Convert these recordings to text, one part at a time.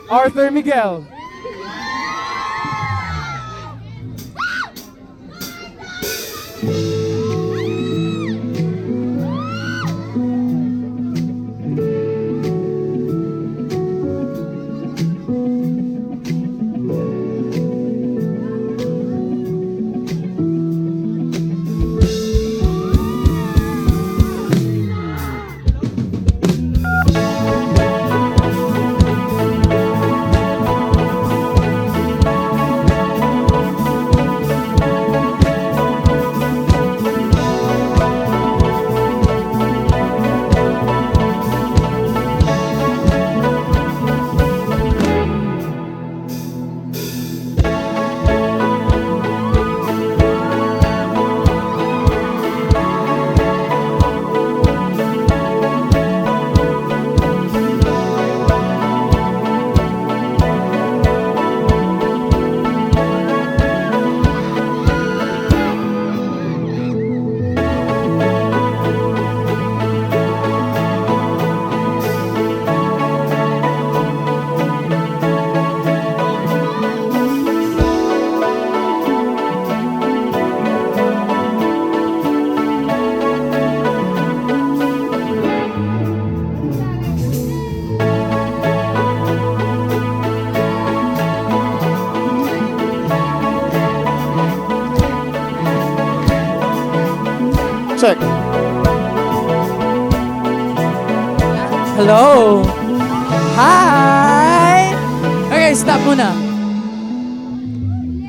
Arthur Miguel. Check. Hello! Hi! Okay, stop muna.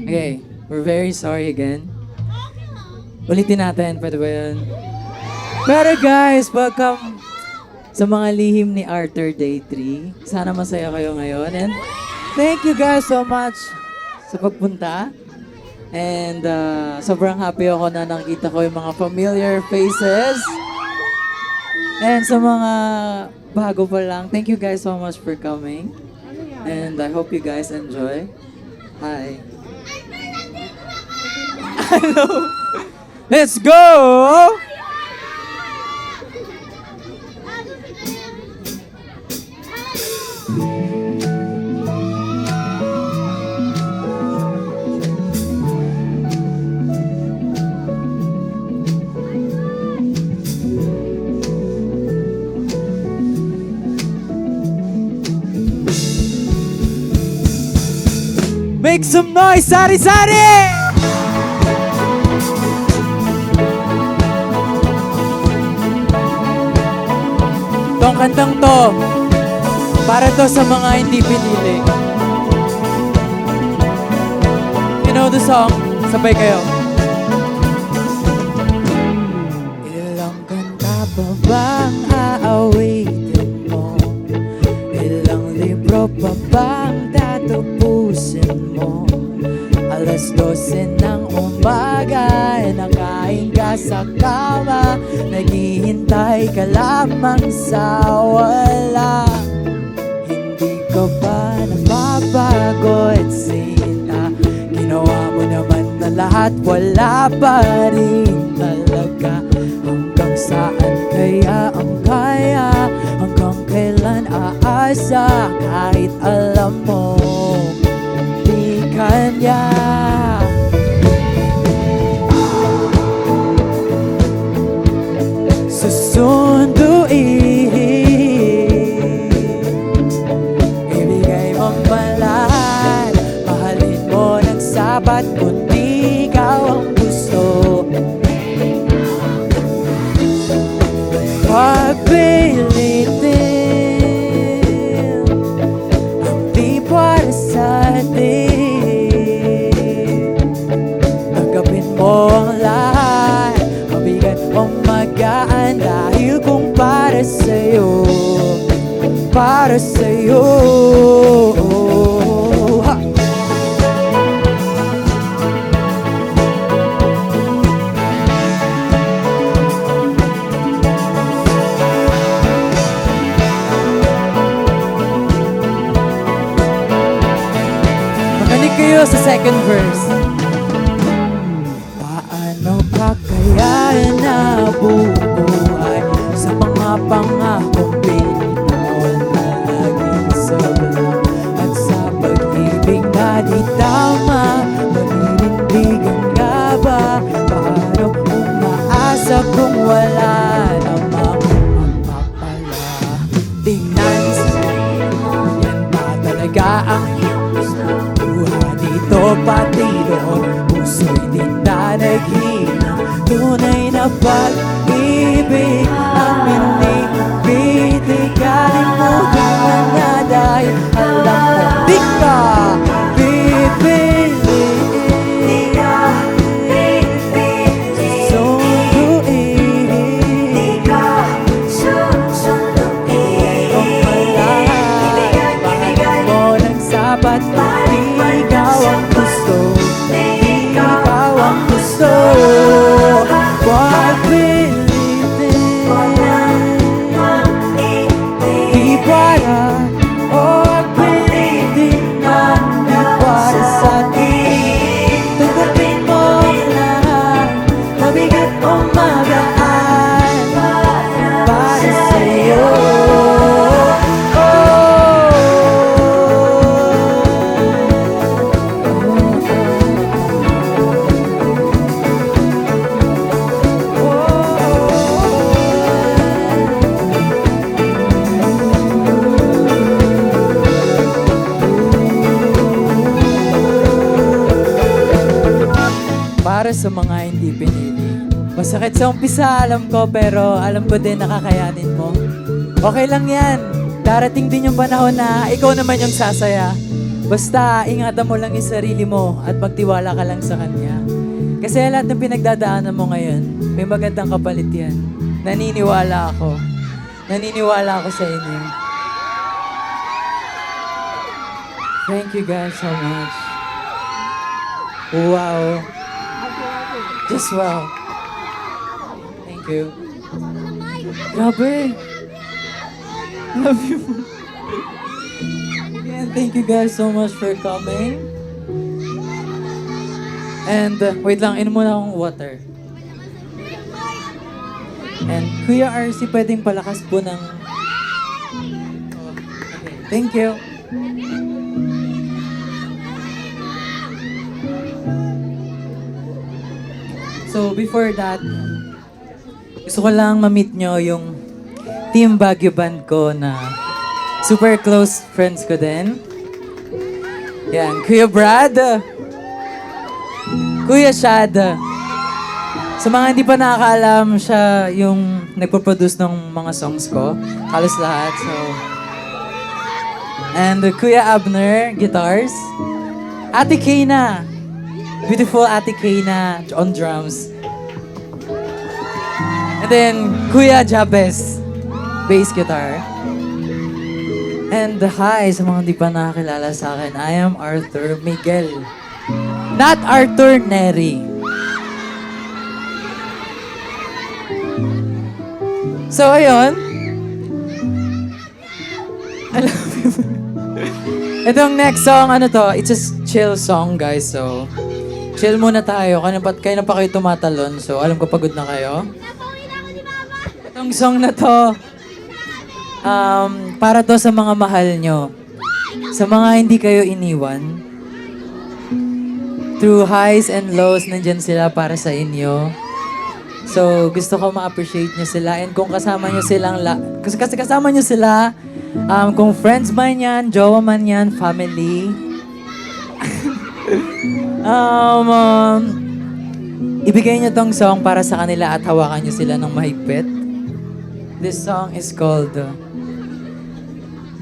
Okay, we're very sorry again. Ulitin natin, pwede ba yun? Pero guys, welcome sa mga lihim ni Arthur Day 3. Sana masaya kayo ngayon. And thank you guys so much sa pagpunta. And sobrang happy ako na nakita ko yung mga familiar faces. And sa mga bago pa lang, thank you guys so much for coming. And I hope you guys enjoy. Hi. Hello. Let's go! Make some noise, sari-sari! Tong kantang to, para to sa mga hindi pinili. You know the song? Sabay kayo. Ilang kanta pa bang aawitin mo? Ilang libro pa bang tatapusin mo? Alas 12 ng umaga, nakain ka sa kama, naghihintay ka lamang sa wala. Hindi ka ba napapagod? Sina, ginawa mo naman na lahat, wala pa rin talaga. Hanggang saan kaya ang kaya? Hanggang kailan aasa? Kahit alam mo di kanya. Susunduin, ibigay mo malahit, mahalin mo ng sapat kung di ikaw ang gusto. Pagpilitin ang di para sa atin, tanggapin mo ang lahat, mabigat o magaan, dahil kung para sa'yo, para sa'yo. Ha! Makinig kayo sa second verse. Paano ka kaya nabubuhay sa mga pangakong binitawan na laging sabla? At naghihirap. Tunay na pag-ibig ang minibig. Kalimutan mo na dahil alam mo di ka pipiliin. Dapat ikaw ang gusto, ikaw ang gusto. Huwag pilitin, di para. Huwag pilitin na di para sa atin. Tanggapin mo lahat, mabigat o magaan, para sa'yo. Para sa mga hindi pinili. Masakit sa umpisa, alam ko, pero alam ko din nakakayanin mo. Okay lang yan. Darating din yung panahon na ikaw naman yung sasaya. Basta ingatan mo lang yung sarili mo at magtiwala ka lang sa Kanya. Kasi lahat ng pinagdadaanan mo ngayon, may magandang kapalit yan. Naniniwala ako. Naniniwala ako sa inyo. Thank you guys so much. Wow. Just wow. Thank you. Grabe. Love you. Again, thank you guys so much for coming. And wait lang, inom muna akong water. And Kuya RC, pwedeng palakas po ng... Oh, okay. Thank you. So before that, gusto ko lang ma-meet nyo yung Team Baguio Band ko na super close friends ko din. Yan, Kuya Brad, Kuya Shad. Sa mga hindi pa nakakaalam, siya yung nagpo-produce ng mga songs ko. Halos lahat, so... And Kuya Abner, guitars. Ate Kayna. Beautiful Ate Kayna on drums. And then, Kuya Jabez, bass guitar. And hi sa mga hindi pa nakakilala sa akin, I am Arthur Miguel. Not Arthur Neri. So, ayun. I love you. Itong next song, ano to? It's a chill song, guys. So, chill muna tayo. Kayo na pa kayo tumatalon. So, alam ko pagod na kayo. Itong song na to, para to sa mga mahal nyo. Sa mga hindi kayo iniwan. Through highs and lows, nandyan sila para sa inyo. So, gusto ko ma-appreciate nyo sila. And kung kasama nyo silang, kasi kasama nyo sila, kung friends man yan, jowa man yan, family, ibigay nyo tong song para sa kanila at hawakan nyo sila ng mahigpit. This song is called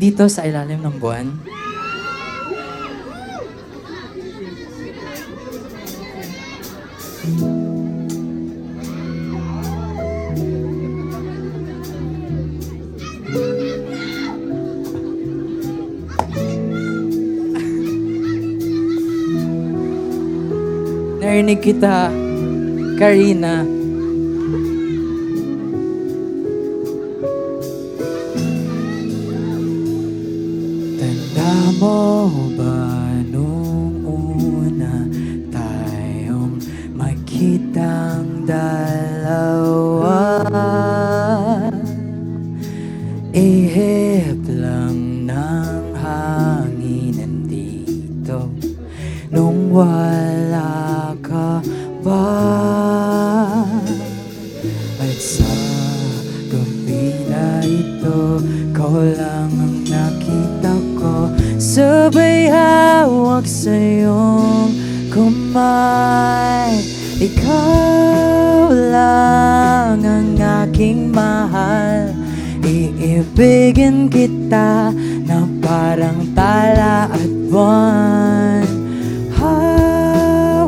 Dito sa Ilalim ng Buwan. Narinig kita, Karina. Tanda mo ba nung una tayong magkitang dalawa? Ihip lang ng hangin dito nung wala ka ba? At sa gabi na ito, ikaw lang ang nakita ko. Sabay hawak sa iyong kamay. Ikaw Ikaw lang ang aking mahal, iibigin kita na parang tala at buwan. Hawak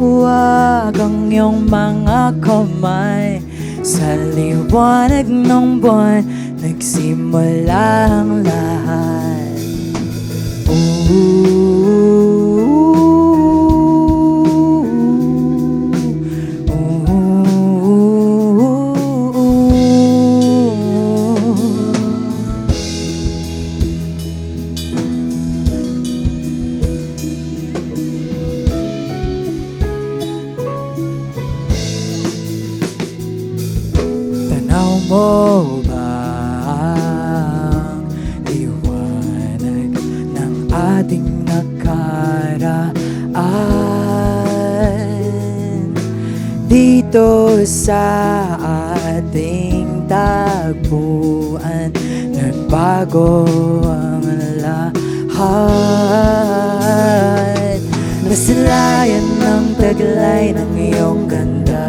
ang iyong mga kamay, sa liwanag ng buwan nagsimula ang lahat. Tanaw mo ba ang liwanag ng ating nakaraan? Dito sa ating tagpuan, nagbago ang lahat. Nasilayan ng taglay ng iyong ganda,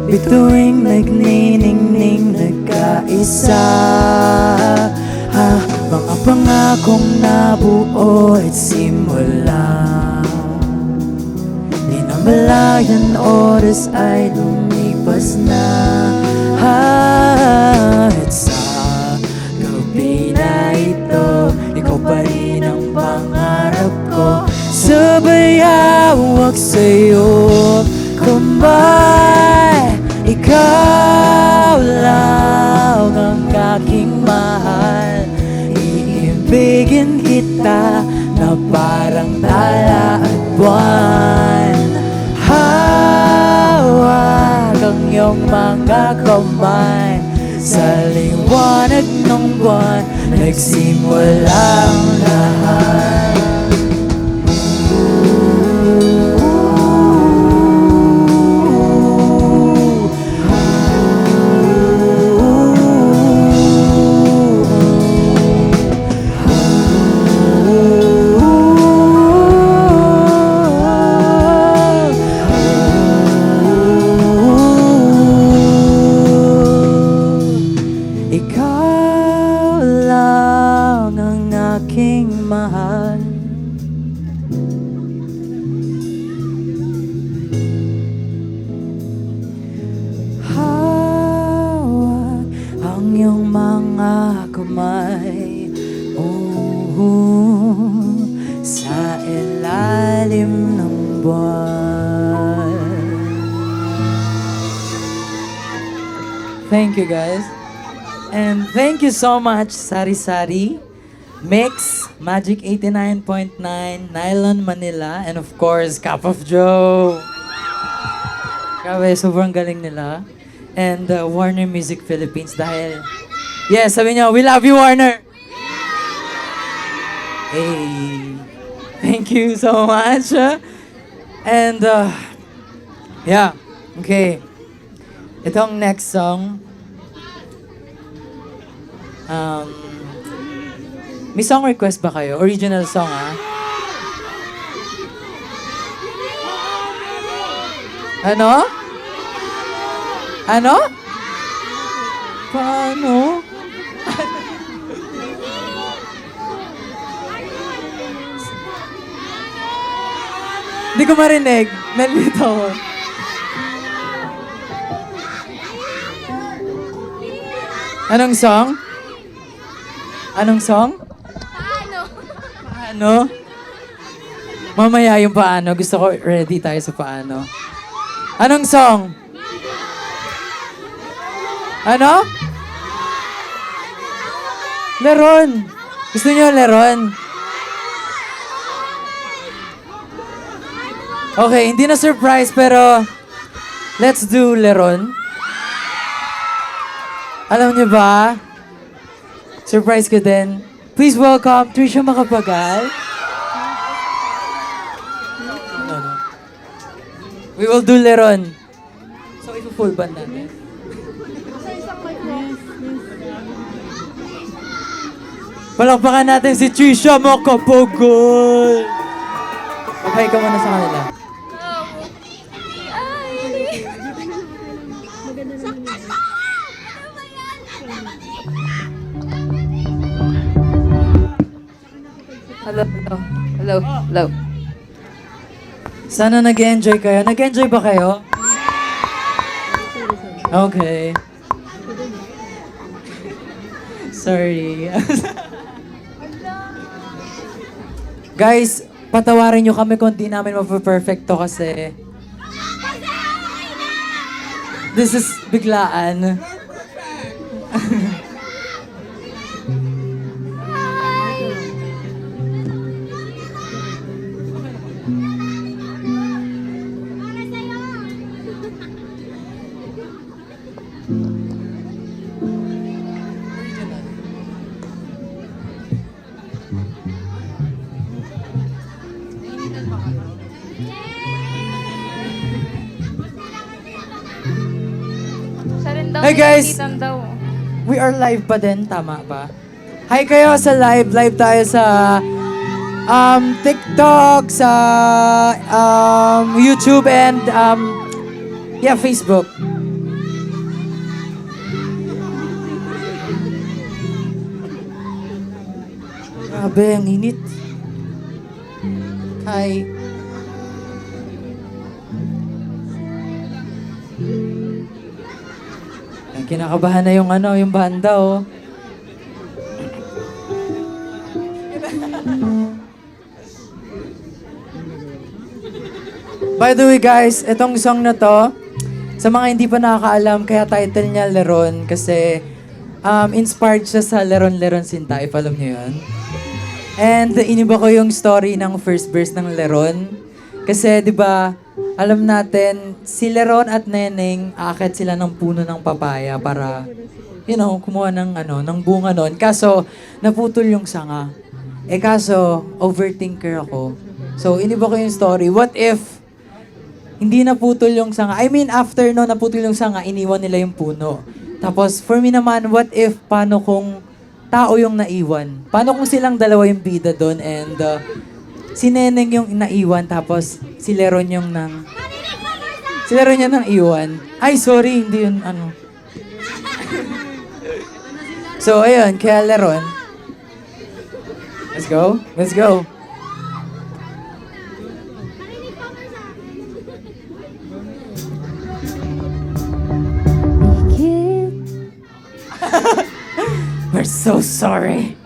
bituing nagniningning nagkaisa. Mga pangakong nabuo at simula, di na malayan oras ay lumipas na. At sa gabi na ito, ikaw pa rin ang pangarap ko. Sabay hawak sa'yo kamay. Ikaw lang ang aking mahal, iibigin kita na parang tala at buwan. Hawak ang iyong mga kamay, sa liwanag ng buwan nagsimula ang lahat. Ikaw lang ang aking mahal, hawak ang iyong mga kamay, sa ilalim ng buwan. Thank you guys. And thank you so much, Sari Sari, Mix, Magic 89.9, Nylon Manila, and of course, Cup of Joe. Grabe, sobrang galing nila. And Warner Music Philippines dahil, yes, sabi niyo, we love you, Warner! Hey, thank you so much. And, yeah, okay. Itong next song, may song request ba kayo? Original song, ha? Ano? Ano? Paano? Hindi ko marinig. Nalito ako. Anong song? Anong song? Paano? Mamaya yung paano. Gusto ko ready tayo sa paano. Anong song? Ano? Leron. Gusto niyo Leron? Okay, hindi na surprise pero let's do Leron. Alam niyo ba? Surprise ko din. Please welcome Trisha Macapagal. No. We will do Leron. So, ipo-full band natin. Palakpakan natin si Trisha Macapagal. Okay ka muna sa kanila. Hello, hello, hello, hello. Sana nag-enjoy kayo. Nag-enjoy ba kayo? Okay. Sorry. Guys, patawarin nyo kami kung di namin mapaperfecto kasi this is biglaan. Siya rin daw, Hey, guys! nililitan daw. We are live pa din, tama ba? Hi kayo sa live. Live tayo sa TikTok, sa YouTube, and yeah, Facebook. Grabe, ang init. Hi. Ay, kinakabahan na yung yung banda, oh. By the way, guys, itong song na to, sa mga hindi pa nakakaalam, kaya title niya Leron kasi inspired siya sa Leron-Leron Sinta, if alam niyo yun. And iniba ko yung story ng first verse ng Leron. Kasi 'di ba, alam natin si Leron at Neneng aakyat sila ng puno ng papaya para kumuha ng ng bunga noon. Kaso naputol yung sanga. Kaso overthinker ako. So iniba ko yung story. What if hindi naputol yung sanga? I mean, after no naputol yung sanga, iniwan nila yung puno. Tapos for me naman, what if paano kung tao yung naiwan? Paano kung silang dalawa yung bida doon and si Neneng yung naiwan tapos si Leron yung si Leron yung nang iwan. Ay, sorry, hindi yun So, ayun, kaya Leron. Let's go. Let's go. We're so sorry.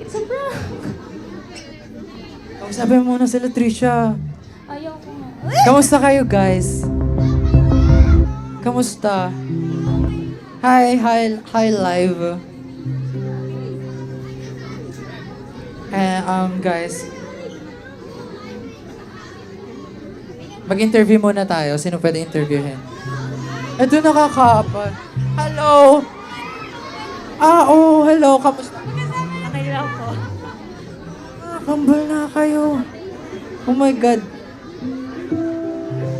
It's a prank. Sabi mo muna sila, Trisha. Ayoko nga. Kamusta kayo, guys? Kamusta? Hi, live. Guys. Mag-interview muna tayo. Sino pwede interviewin? Ito nakakaapat. Hello! Hello. Kamusta? Okay lang po. Kambal na kayo. Oh my God.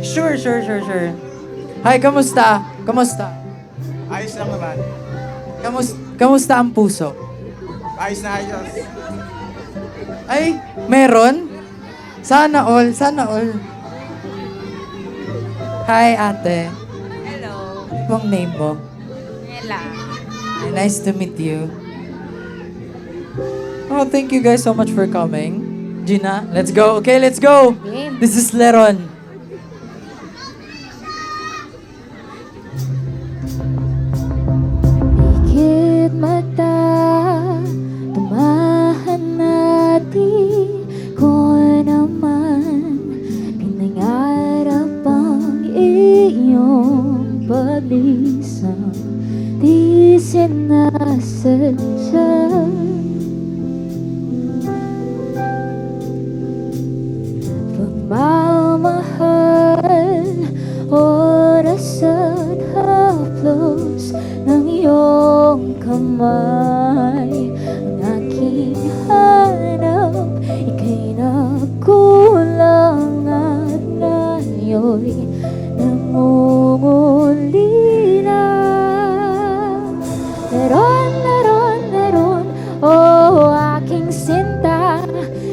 Sure. Hi, kamusta? Kamusta? Ayos lang naman. Kamusta ang puso? Ayos na ayos. Ay, meron? Sana all. Hi, ate. Hello. Anong name mo? Ella. Nice to meet you. Oh, thank you guys so much for coming. Gina, let's go. Okay, let's go. Game. This is Leron. Ikit mata, tumahan natin kung naman pinangarap ang iyong pag-isang di sinasadya. Pagmamahal, oras at haplos ng iyong kamay ang aking hanap, ika'y nagkulang at ngayon nangungulila. Leron, oh aking sinta,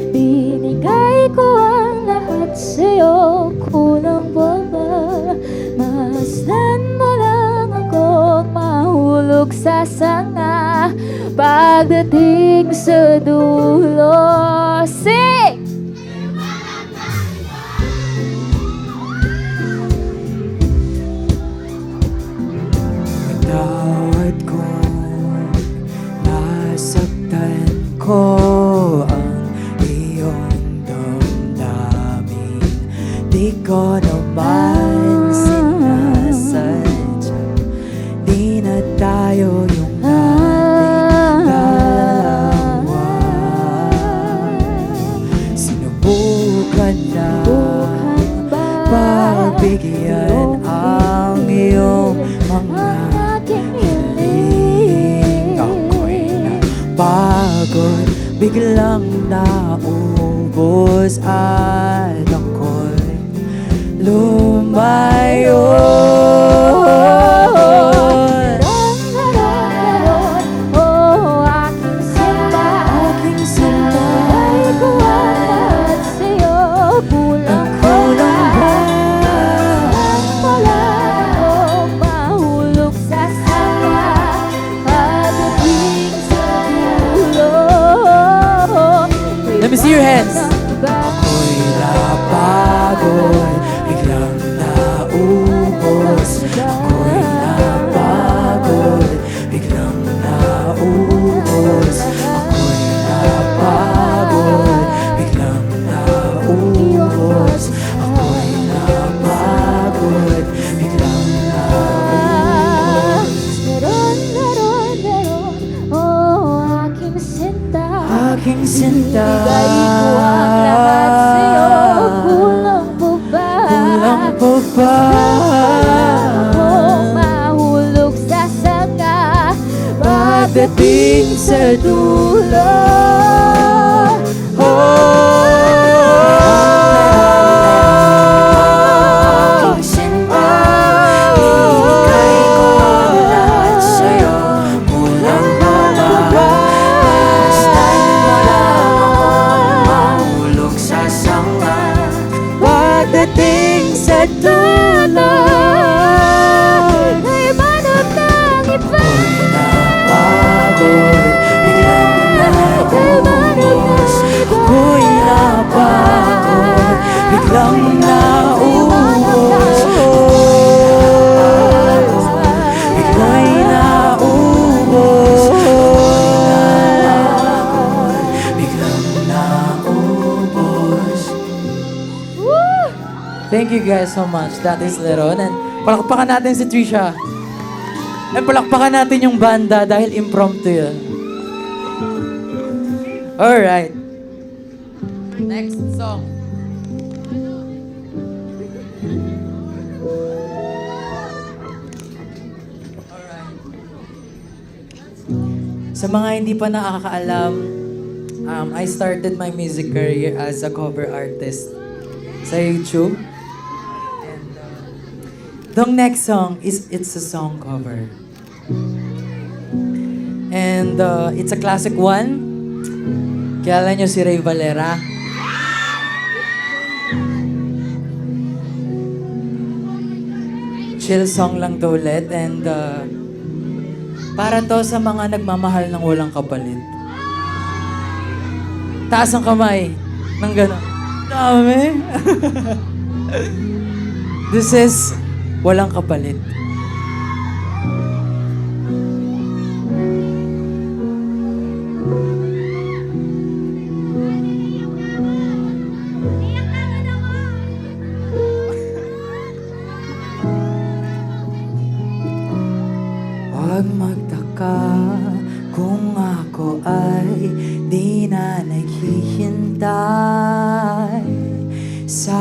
binigay ko ang lahat sa'yo. pagdating sa dulo. Sing! Tawad ko, nasaktan ko ang iyong damdamin. Di ko naman sinasadya, di na tayo yung dating dalawa. Sinubukan na pagbigyan ang iyong mga hiling. Ako'y napagod, biglang naubos at ako'y lumayo. Oh, aking sinta, Aking sinta, ay buwan sa'yo, kulang kulang ba? wala akong mahulog sa sanga, pagdating sa dulo. Let me see your hands. Ba- Ako'y napagod, biglang naubos. Ako'y napagod, biglang naubos. Ako'y napagod, biglang naubos. Ako'y napagod, biglang naubos. Meron, oh, aking sinta. Aking sinta, Ibigay ko ang lahat sa'yo, kulang po ba? kulang po ba? Akong mahulog sa sanga, Pagdating sa dulo. Aking sinta, ibigay ko ang lahat sa'yo. Kulang pa ba? Basta't wala akong mahulog sa sanga. Pagdating sa dulo. Ay manap ng iba. Ako'y napagod, biglang naubos. Ako'y napagod, biglang naubos. Biglang naubos. Biglang naubos. Thank you guys so much. That is Leron. And palakpakan natin si Trisha. And palakpakan natin yung banda dahil impromptu yun. Alright. Next song. Alright. Sa mga hindi pa nakakaalam, I started my music career as a cover artist sa YouTube. And the next song is it's a song cover. And it's a classic one. Kilala nyo si Ray Valera? Chill song lang to ulit. And para to sa mga nagmamahal ng walang kapalit. Taas ang kamay. Nang gano'n. Dami. This is walang kapalit. Huwag magtaka kung ako ay di na naghihintay sa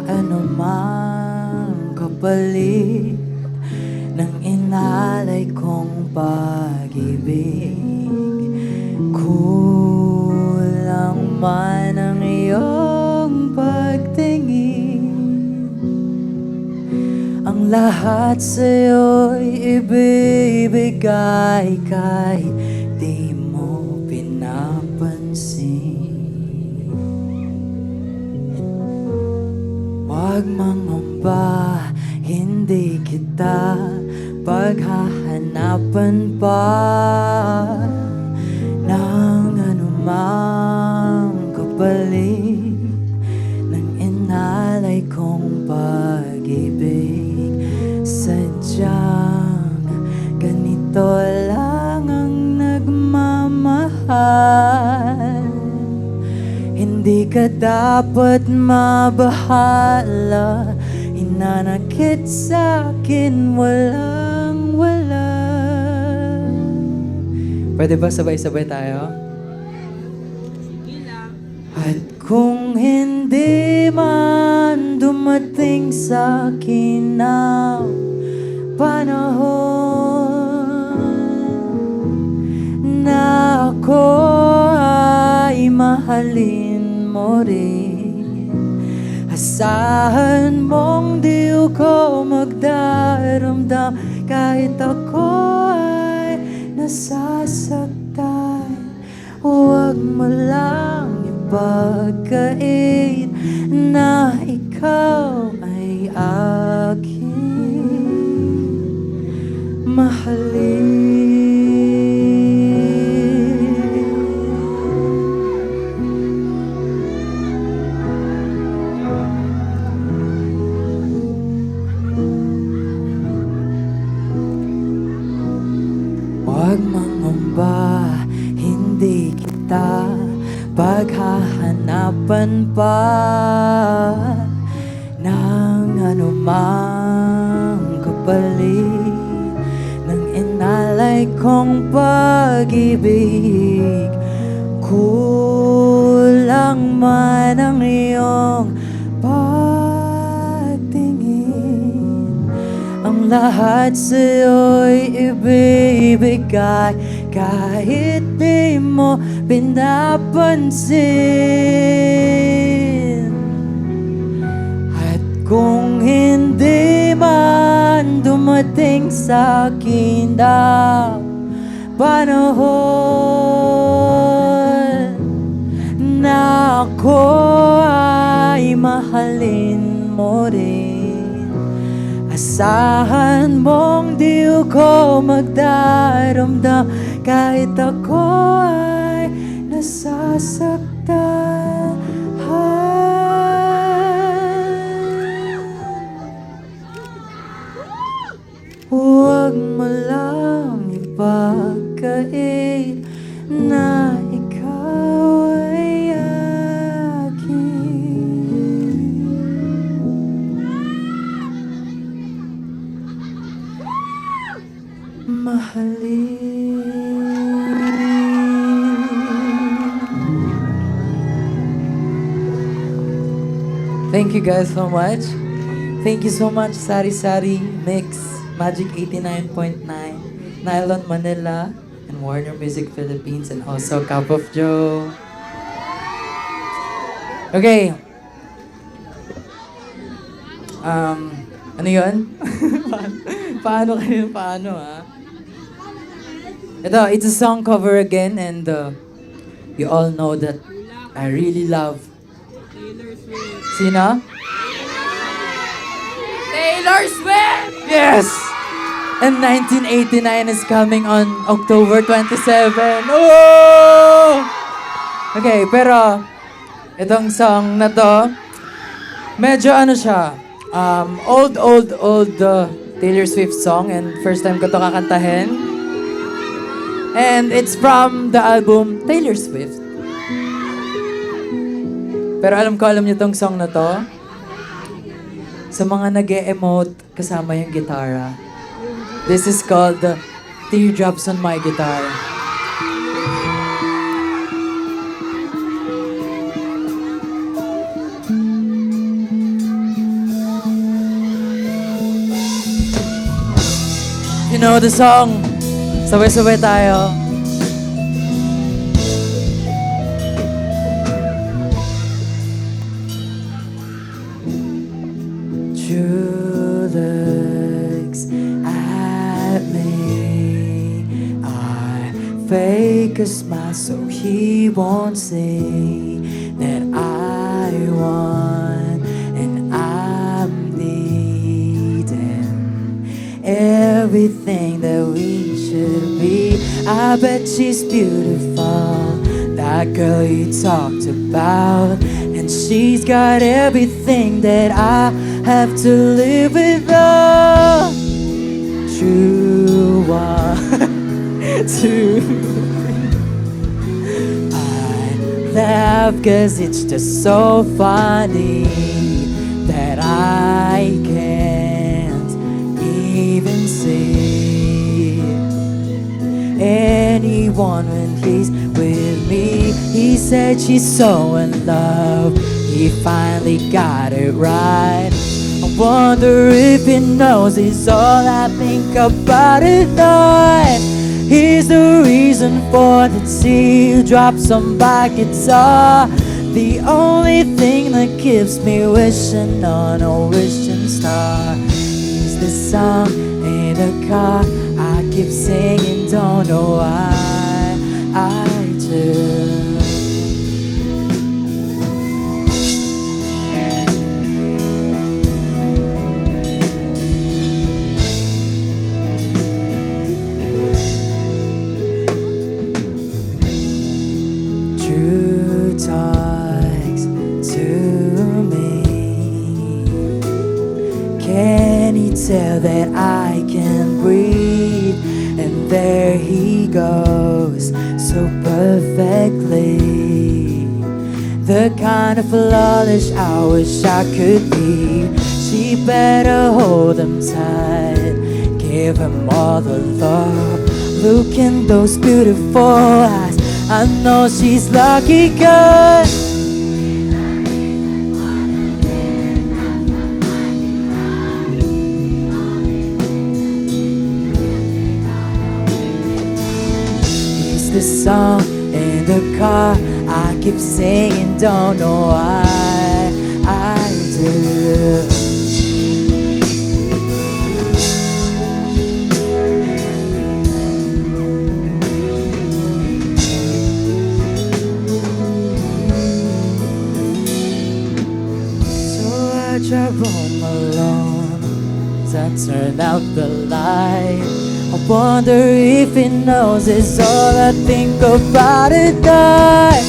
anumang kapalit ng inalay kong pag-ibig. Kulang man ang iyong pagtingin, ang lahat sa'yo'y ibibigay kahit di mo pinapansin. Huwag mangamba, hindi kita paghahanapan pa. anumang kapalit ng inalay kong pag-ibig. Sadyang ganito lang ang nagmamahal. Hindi ka dapat mabahala, hinanakit sa'kin walang wala. Pwede ba sabay-sabay tayo? At kung hindi man dumating sa'kin ang panahon na ako ay mahalin mo rin, asahan mong di ko magdaramdam kahit ako ay nasasaktan. Huwag mo lang ipagkait na ikaw ay aking mahalin. Huwag mangamba, hindi kita paghahanapan pa ng anumang kapalit ng inalay kong pag-ibig. Kulang man ang iyong pagtingin, ang lahat sa'yo'y ibibigay kahit di mo pinapansin. At kung hindi man dumating sa'kin ang panahon na ako ay mahalin mo rin, asahan mong di ko magdaramdam kahit ako ay nasasaktan. Huwag mo lang ipagkait na ikaw ay aking mahalin. Thank you guys so much. Thank you so much, Sari Sari Mix, Magic 89.9, Nylon Manila, and Warner Music Philippines, and also Cup of Joe. Okay. Ano yun? Paano ha? Ito, it's a song cover again, and you all know that I really love Sina? Taylor Swift! Yes! And 1989 is coming on October 27. Oh! Okay, pero itong song na to, medyo ano siya, old Taylor Swift song, and first time ko to kakantahin. And it's from the album Taylor Swift. Pero alam niyo tong song na to. Sa mga nag-e-emote, kasama yung gitara. This is called Teardrops on My Guitar. You know the song? Sabay-sabay tayo. True looks at me, I fake a smile so he won't see that I want and I'm needing everything that we should be. I bet she's beautiful, That girl you talked about, and she's got everything that I have to live without. True one, two. I laugh 'cause it's just so funny that I can't even see anyone when he's with me. He said she's so in love, he finally got it right. I wonder if he knows it's all I think about at night. He's the reason for the teardrops on my guitar, the only thing that keeps me wishing on a wishing star. He's the song in the car I keep singing, don't know why I do. True talks to me. Can he tell that I can breathe? And there he goes, so perfectly. The kind of flawless I wish I could be. She better hold him tight, give him all the love. Look in those beautiful eyes, I know she's lucky 'cause it's the song in the car I keep singing, don't know why I do. I drive home alone as I turn out the light. I wonder if he knows it's all I think about at night.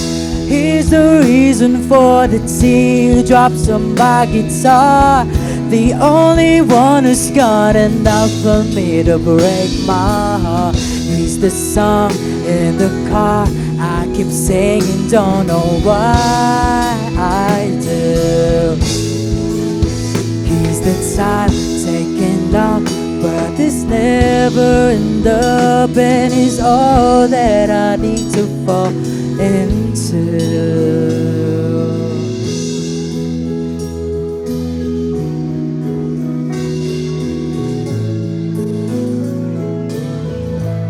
He's the reason for the teardrops on my guitar, the only one who's got enough for me to break my heart. He's the song in the car I keep singing, don't know why I do. He's the time taking long, but this never end up, and he's all that I need to fall into.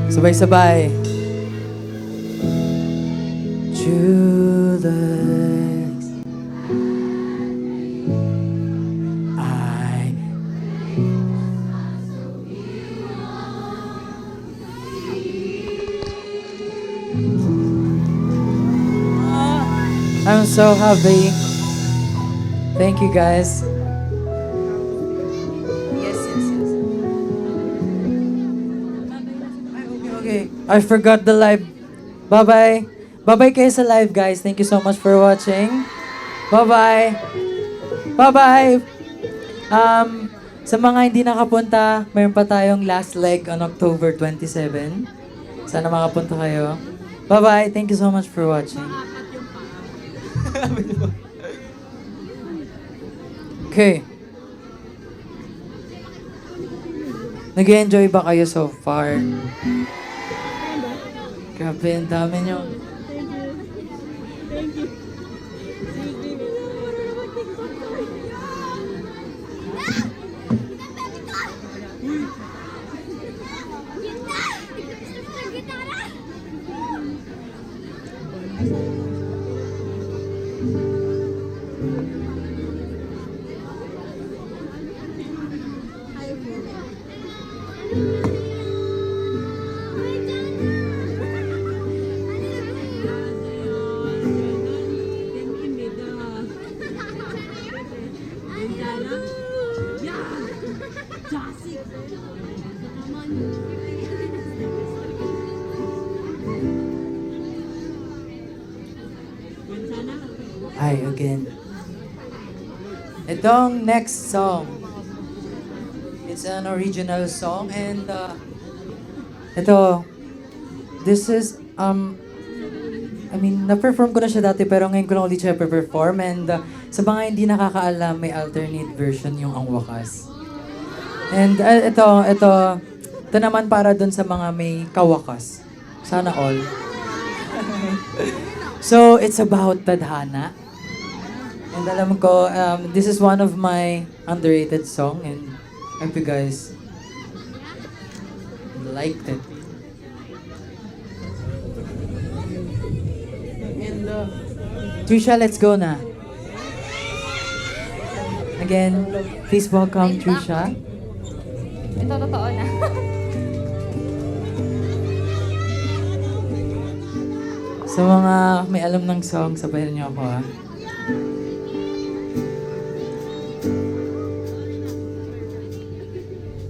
Sabay-sabay. True looks. I'm so happy. Thank you guys. Yes. Okay. I forgot the live. Bye-bye. Bye-bye kayo sa live, guys. Thank you so much for watching. Bye-bye. Bye-bye. Sa mga hindi nakapunta, mayroon pa tayong last leg on October 27. Sana makapunta kayo. Bye-bye. Thank you so much for watching. Okay. Nag-enjoy ba kayo so far? Grabe, ang dami nyo. Hi again. Itong next song, it's an original song and ito, this is, na-perform ko na siya dati pero ngayon ko lang ulit siya perform and sa mga hindi nakakaalam, may alternate version yung Ang Wakas. And ito naman para dun sa mga may kawakas. Sana all. So, it's about tadhana. And alam ko, this is one of my underrated song and I hope you guys liked it. And Trisha, let's go na. Again, please welcome Trisha. Ito, totoo na. Sa mga may alam ng song, sabayan niyo ako ha.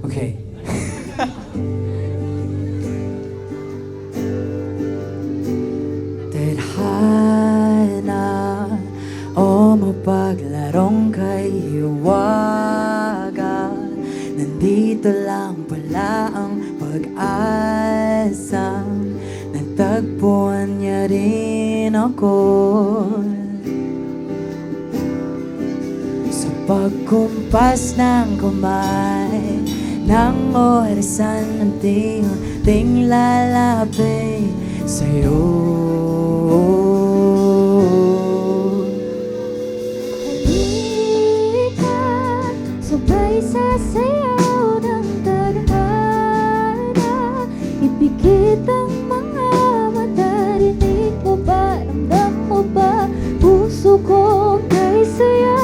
Okay. Tadhana o mapaglarong kaiwaga, nandito lang pala ang pag-asa, natagpuan niya rin ako. Sa pagkumpas ng kamay ng orasan, unti-unting lalapit sa'yo. Halika, sabay sa sayaw ng tadhana. Ipikit ang mga mata, rinig mo ba, ramdam mo ba, puso ko kay saya.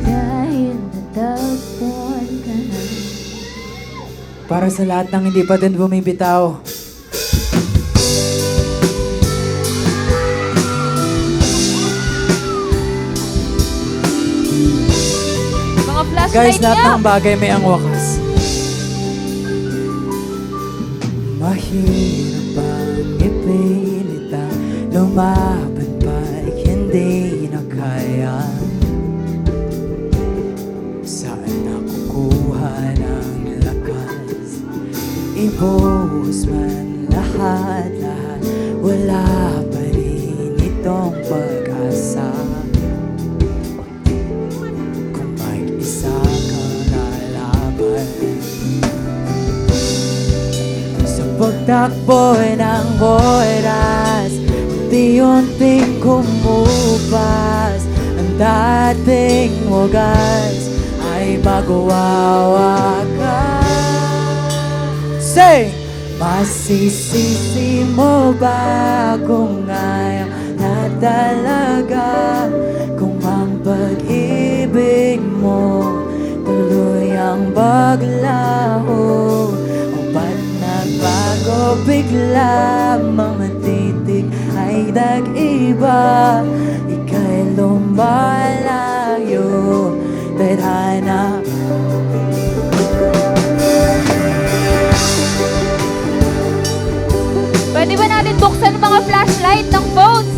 Dahil natagpuan ka na. Para sa lahat ng hindi pa din bumibitaw. Mga Guys, flashlight lahat niya! ng bagay may ang wakas. Mahirap bang ipilit ang lumaban pa'y hindi na kaya? Saan nakukuha ng lakas? Ibuhos man lahat-lahat, wala pa rin itong pag-asa. Kung mag-isa kang lalaban sa pagtakbo ng oras, unti-unting kumupas ang dating wagas ay magwawakas. Say! Masisisi mo ba kung ngayon na talaga, kung ang pag-ibig mo tuluyang baglaho, o ba't nagbago bigla, mga titig ay nag-iba, ika'y lumalayo, tadhana. Pwede ba natin buksan ang mga flashlight ng phones?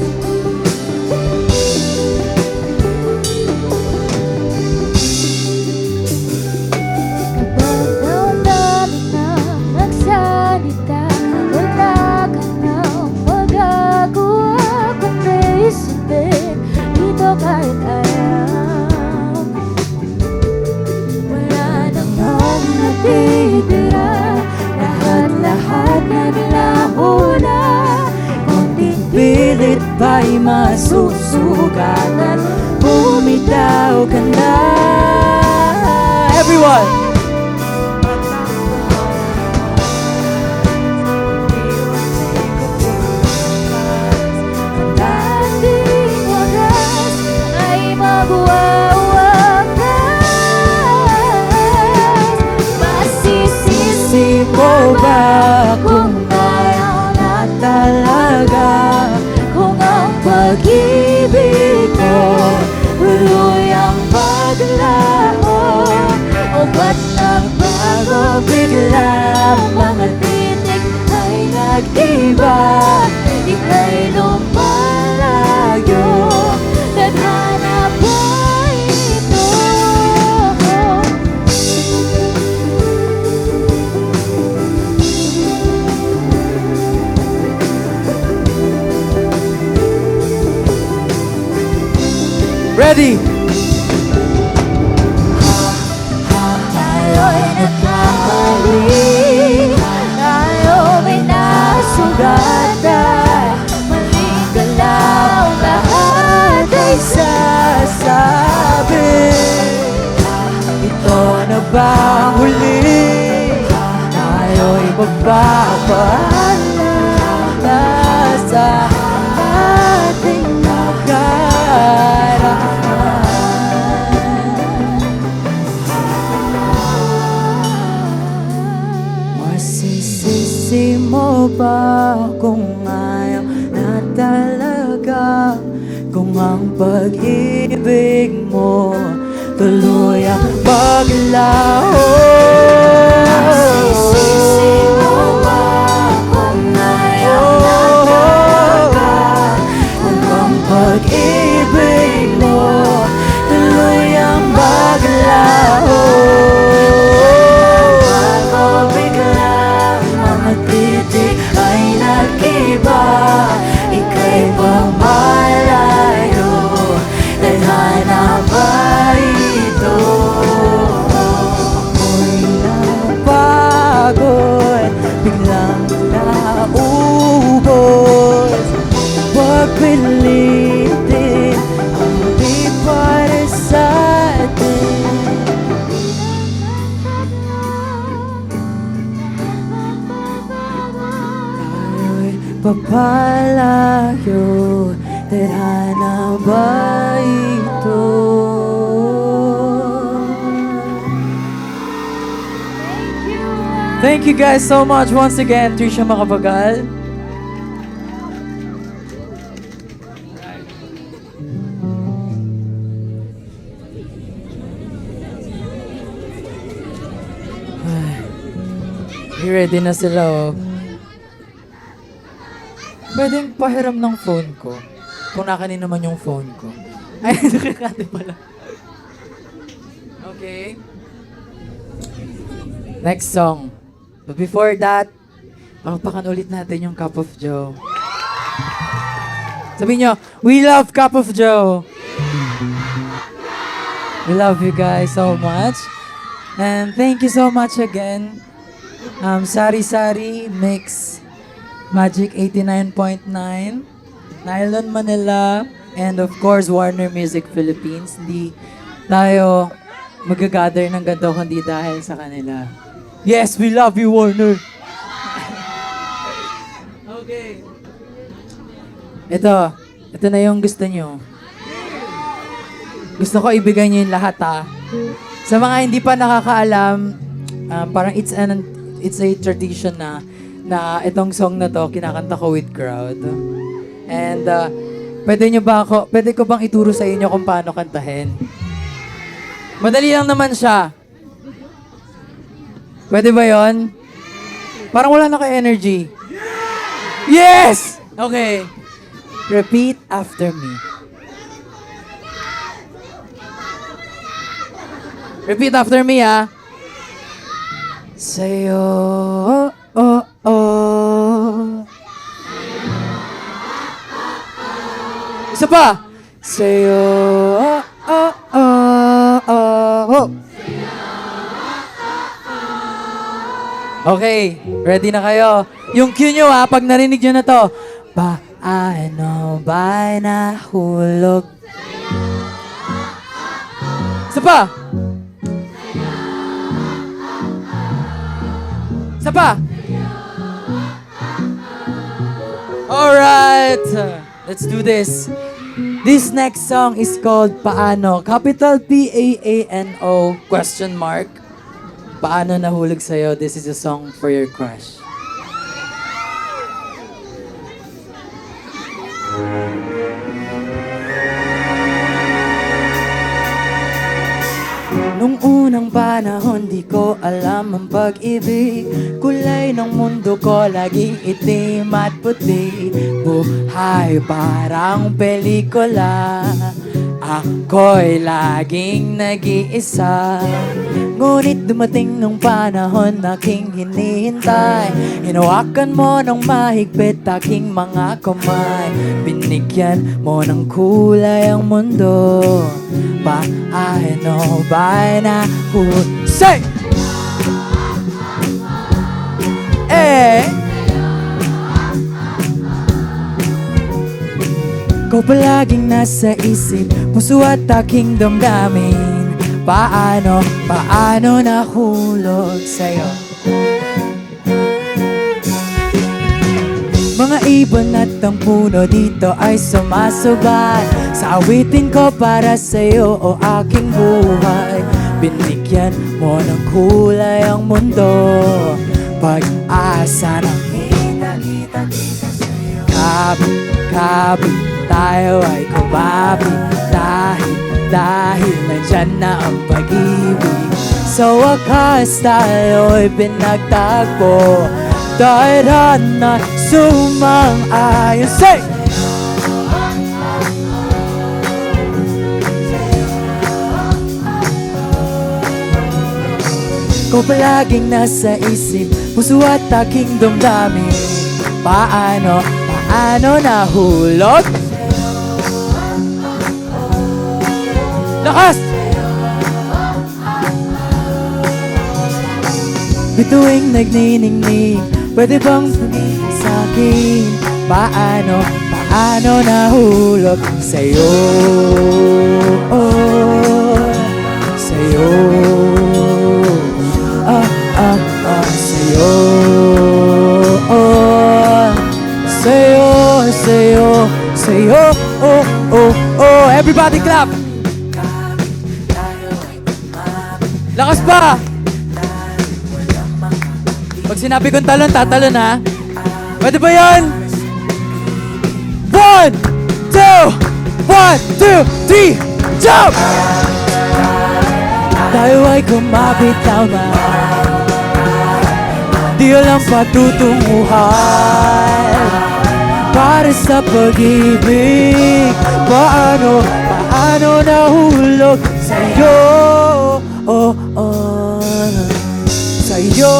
Kapag naunami na nagsalita, wala ka nang magagawa kundi sundin ito kahit alam. Wala nang natitira, lahat-lahat naglaho na. Konting pilit ba'y masusugatan, bumitaw ka na. Everyone! Ang dating wagas ay magwawakas. Masisisi mo ba kung ngayon na talaga, kung ang pag-ibig ko tuluyang baglaho, o ba't nagbago bigla, mga titig ay nag-iba, ika'y lumalayo. Ready? Tayo'y nagkamali, tayo may nasugatan. Maling galaw, lahat ay sasabi. Ito na ba ang huli? Tayo'y magpapaalam na sa ating nakaraan. Masisisi mo ba kung ayaw na talaga? Kung ang pag-ibig mo tuluyang maglaho? Masisisi mo ba kung ayaw na talaga? Kung ang pag-ibig mo tuluyang maglaho? Ako biglang mga titik ay nag-iba. Ika'y pamalayo, tadhana ba ito? Ako'y napagod, biglang naubos. Huwag pilitin ang di para sa atin. Tayo'y papalayo, tadhana ba ito? Thank you guys so much once again, Trisha Macapagal. Ay, ready na sila oh. Pwedeng pahiram ng phone ko. Kung nakanin naman yung phone ko. Ay, nakakati pala. Okay. Next song. But before that, papakan ulit natin yung Cup of Joe. Sabihin nyo, we love Cup of Joe. We love you guys so much. And thank you so much again. Sari Sari Mix Magic 89.9, Nylon Manila, and of course Warner Music Philippines. Hindi tayo mag-gather ng ganito kundi dahil sa kanila. Yes, we love you, Warner! Okay. Ito na yung gusto nyo. Gusto ko ibigay nyo yung lahat ha. Sa mga hindi pa nakakaalam, parang it's a tradition na itong song na to, kinakanta ko with crowd. And pwede ko bang ituro sa inyo kung paano kantahin? Madali lang naman siya. Pwede ba yon? Parang wala na kayo energy. Yes! Okay. Repeat after me. Repeat after me, ha? Sa'yo, oh, oh. Isa pa. Sa'yo, oh, oh, oh. Okay, ready na kayo. Yung cue nyo ha, pag narinig nyo na to. Paano ba nahulog? Isa pa. Isa pa. Alright, let's do this. This next song is called Paano. Capital P-A-A-N-O question mark. Paano nahulog sa'yo? This is a song for your crush. Nung unang panahon, di ko alam ang pag-ibig. Kulay ng mundo ko, laging itim at puti. Buhay parang pelikula. Ako'y laging nag-iisa. Ngunit dumating ang panahon na aking hinihintay. Hinawakan mo ng mahigpit aking mga kamay. Binigyan mo ng kulay ang mundo. Paano ba na say! Ikaw palaging nasa isip, puso at aking damdamin. Paano nahulog sa'yo? Mga ibon at ang puno dito ay sumasubat sa awitin ko para sa'yo o aking buhay. Binigyan mo ng kulay ang mundo. Pag-asa ng kita sa'yo. Kapit tayo ay kumapit dahil nandyan na ang pag-ibig. Sa wakas tayo'y pinagtagpo. Tadhana sumang-ayon. Say! Ikaw palaging nasa isip, puso at aking damdamin. Paano nahulog? Lakas! Bituing nagniningning, pwede bang tumingin sa'kin? Paano nahulog sa'yo? Sa'yo. Sa'yo. Sa'yo. Everybody clap! Lakas pa! Pag sinabi kong talon, tatalon ha. Pwede ba yan? 1, 2, 3, jump! Tayo ay kumapit tama. Di alam patutunguhan para sa pag-ibig. Paano nahulog sa'yo? Sa'yo.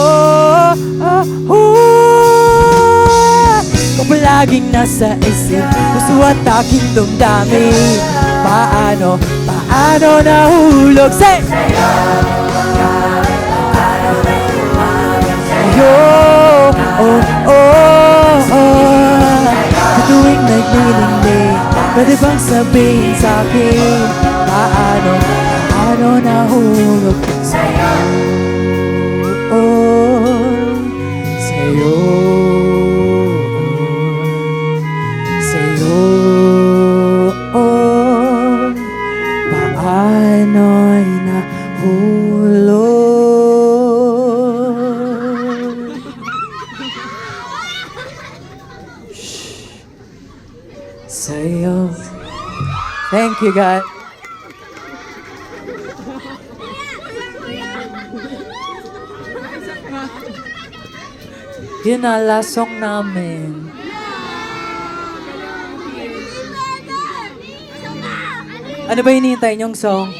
Kung palaging nasa isip, puso at aking damdamin. Paano nahulog say! Sa'yo. Tuwing nagniningning, pwede bang sabihin sa'kin? Paano nahulog sa'yo? Sa'yo. Paano'y nahulog? Sa'yo. Thank you, God. Yun na, last song namin. Ano ba hinihintay niyong song?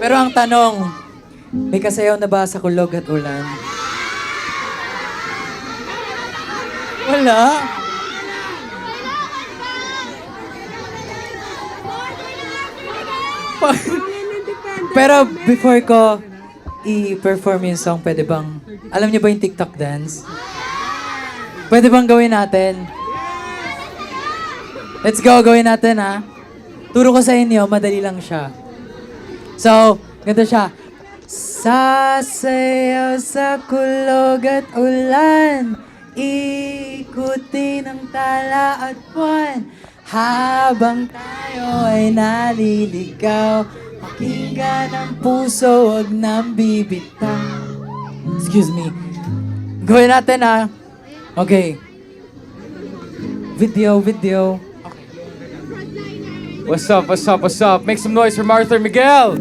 Pero ang tanong, may kasayaw na ba sa kulog at ulan? Wala. Pero before ko i-perform yung song, pwede bang, alam niyo ba yung TikTok dance? Pwede bang gawin natin? Let's go, gawin natin ha. Turo ko sa inyo, madali lang siya. So, ganito siya. Sasayaw sa kulog at ulan, ikutin ang tala at buwan, habang tayo ay naliligaw, pakinggan ang puso, wag nang bibitaw. Excuse me. Gawin natin ha. Okay. Video. What's up? Make some noise for Arthur Miguel!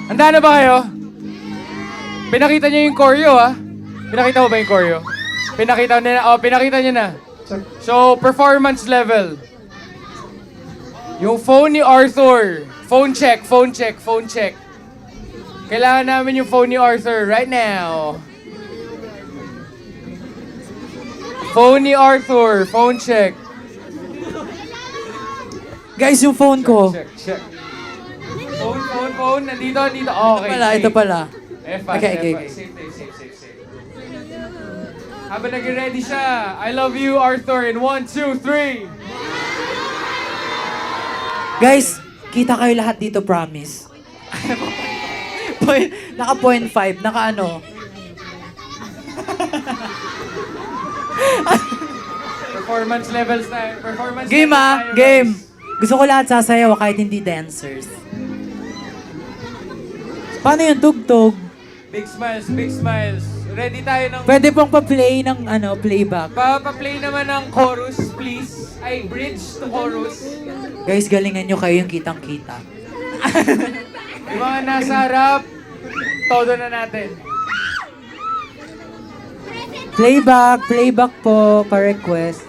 Handa na ba kayo? Pinakita niyo yung choreo, ha? Pinakita mo ba yung choreo? Pinakita niyo na. So, performance level. Yung phone ni Arthur. Phone check, phone check, phone check. Kailangan namin yung phone ni Arthur right now. Phone ni Arthur. Phone check. Guys, yung phone ko. Check, check. Phone. Nandito. Okay. Ito pala. F5, Okay. Safe. Habang nag-ready siya, I love you, Arthur, in 1, 2, 3. Guys, kita kayo lahat dito, promise. Naka 0.5, naka ano. Performance levels tayo. Game levels ah, tayo, game. guys. Gusto ko lahat sasayaw kahit hindi dancers. Paano yung tugtog? Big smiles. Ready tayo ng... Pwede pong pa-play ng playback. Pa-play naman ng chorus, please. Ay, bridge to chorus. Guys, galingan nyo kayo yung kitang-kita. Yung mga nasa harap, todo na natin. Playback po, pa-request.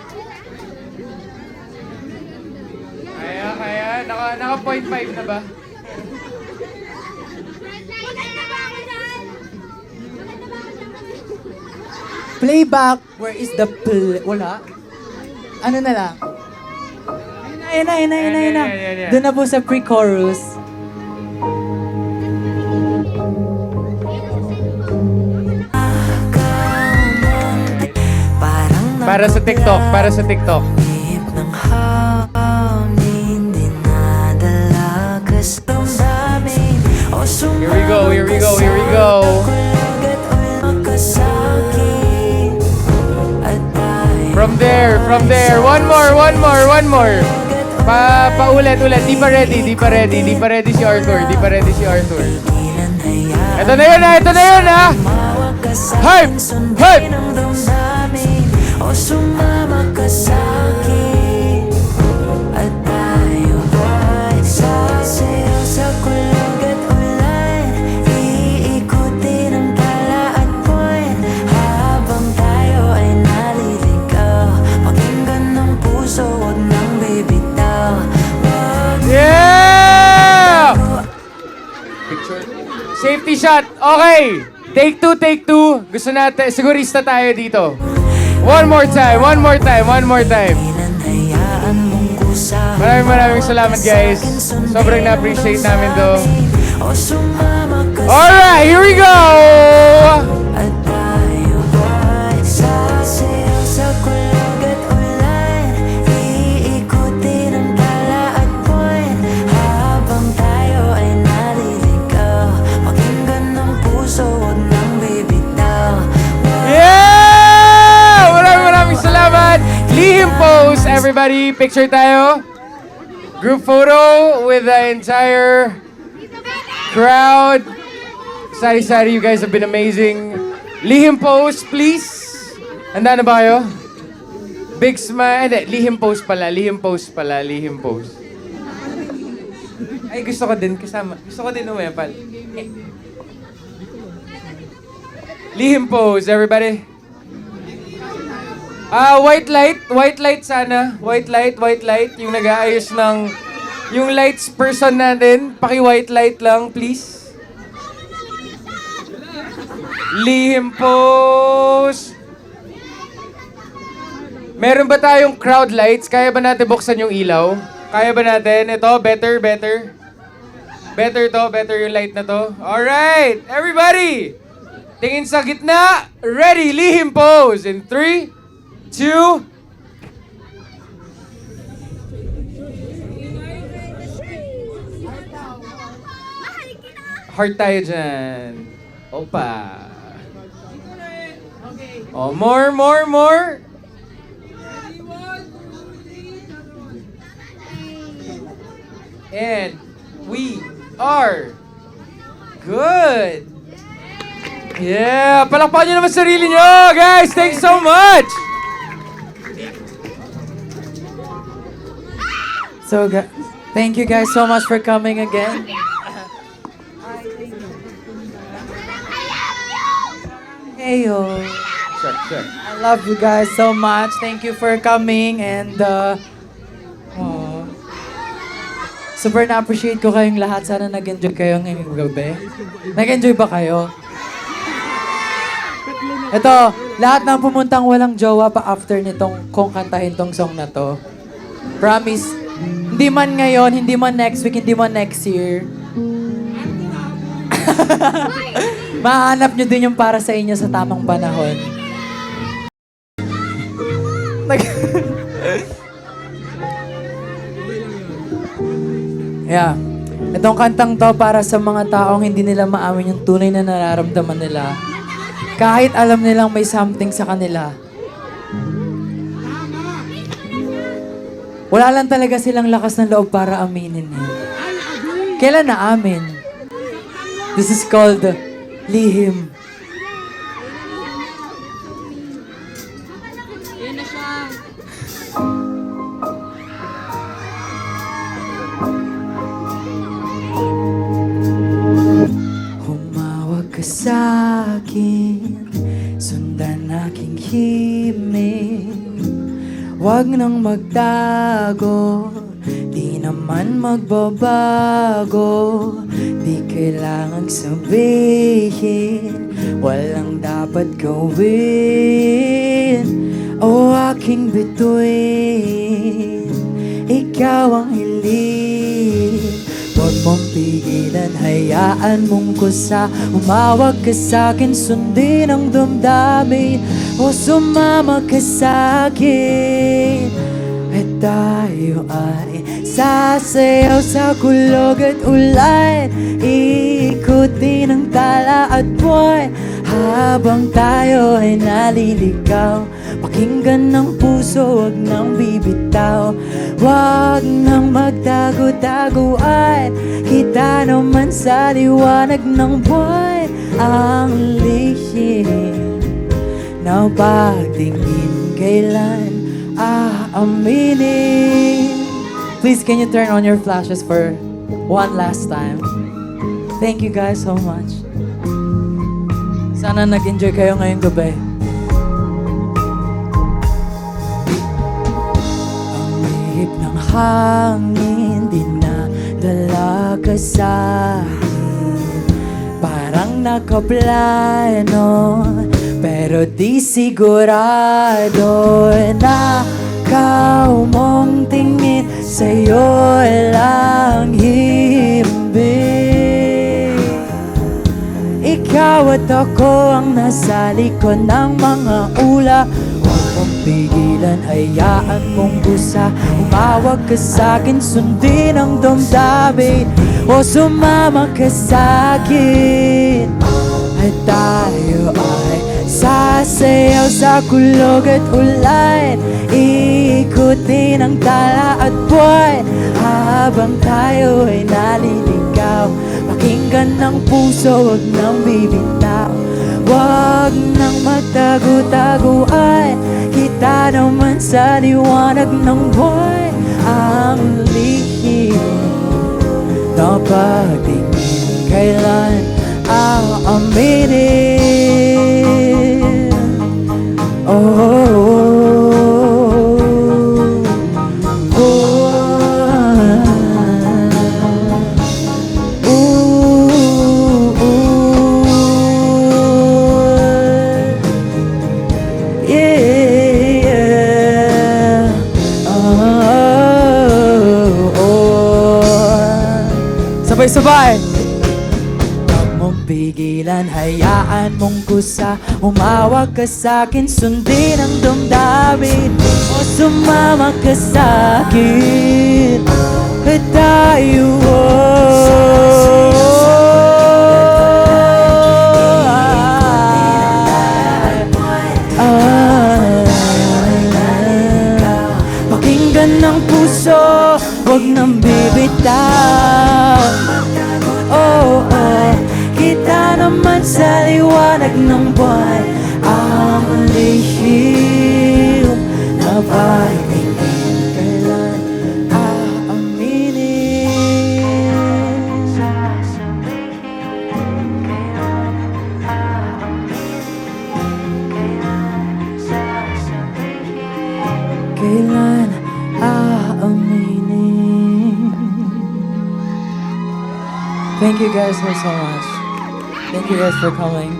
Kaya. Naka 0.5 na ba? Playback, where is the wala? Ano na lang? Ayun na. Yan. Doon na po sa pre-chorus. Para sa TikTok. Here we go. From there. One more. Paulit. Di pa ready si Arthur. Ito na yun ah. Hype! O sumama ka sa'kin at tayo ba'y sasayaw sa kulog at ulan, iikutin ang tala at buwan habang tayo ay naliligaw, pakinggan ng puso, wag nang bibitaw. Yeah! Picture. Safety shot. Okay. Take two. Gusto natin, sigurista tayo dito. One more time. Maraming salamat, guys. Sobrang na-appreciate namin to. Alright, here we go! At tayo ba'y sasayaw sa kulog at ulan, iikutin ang tala at buwan habang tayo ay naliligaw, pakinggan ng puso, wag nang bibitaw. Yeah! Maraming salamat. Lihim pose, everybody. Picture tayo. Group photo with the entire crowd. Sari, you guys have been amazing. Lihim pose, please. Handa na ba kayo? Big smile. Hindi, lihim pose pala. Ay, gusto ko din kasama. Gusto ko din umepal. Lihim pose, everybody. White light sana. White light. Yung nag-aayos ng... Yung lights person natin, paki-white light lang, please. Lihim pose. Meron ba tayong crowd lights? Kaya ba natin buksan yung ilaw? Kaya ba natin? Ito, better. Better yung light na to. Alright, everybody! Tingin sa gitna. Ready, lihim pose. In 3, 2, heart tayo dyan. Opa. Oh, more. And we are good. Yeah, palakpakan nyo naman sarili nyo, guys. Thanks so much. So, thank you guys so much for coming again. Heyo. Sure. I love you guys so much. Thank you for coming and Super na-appreciate ko kayong lahat. Sana nag-enjoy kayo ngayong gabi. Nag-enjoy ba kayo? Ito, lahat ng pumuntang walang jowa pa after nitong kung kantahin tong song na to. Promise, hindi man ngayon, hindi man next week, hindi man next year. Mahanap nyo din yung para sa inyo sa tamang panahon. Yeah. Itong kantang to para sa mga taong hindi nila maamin yung tunay na nararamdaman nila. Kahit alam nilang may something sa kanila. Wala lang talaga silang lakas ng loob para aminin yun. Kailan na amin? This is called Lihim. Humawag ka sa'kin, sundan aking himig. Huwag nang magtago, di naman magbabago. Di kailangang sabihin, walang dapat gawin. O aking bituin, ikaw ang hiling. Huwag mong pigilan, hayaan mong kusa. Umawag ka sa'kin, sundin ang damdamin. O sumama ka sa'kin, at tayo ay sasayaw sa kulog at ulan. Iikutin ang tala at buwan, habang tayo ay naliligaw. Pakinggan ng puso, wag nang bibitaw. Wag nang magtago-taguan, kita naman sa liwanag ng buwan. Ang lihim na pagtingin, kailan aaminin. Please, can you turn on your flashes for one last time? Thank you guys so much. Sana nag-enjoy kayo ngayong gabi. Ang lihip ng hangin, dinadala ka sa'kin. Parang nakaplano, pero di sigurado na ikaw mong tingin, sa'yo lang himbing. Ikaw at ako ang nasa likod ng mga ula. Huwag mong pigilan, hayaan mong busa. Umawag ka sa'kin, sundin ang damdamin. O sumama ka sa'kin, at tayo ay sasayaw sa kulog at ulan. Iikutin ang tala at buwan, habang tayo ay naliligaw. Pakinggan ng puso, wag nang bibitaw. Wag nang magtago-taguan, kita naman sa liwanag ng buwan. Ang lihim na pagtingin, kailan aaminin. Oh, sabay-sabay. Huwag mong pigilan, hayaan mong kusa. Umawag ka sa'kin, sundin ang damdamin. O sumama ka sa'kin, at tayo pakinggan ng puso, wag nang bibitaw. Oh, oh, kita naman sa liwanag ng buwan. Ang lihim na pagtingin, kailan aaminin. Kailan aaminin. Thank you guys so much. Thank you guys for coming.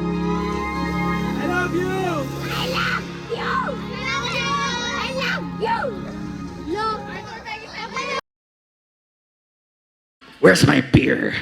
I love you! I love you! Love! Where's my beer?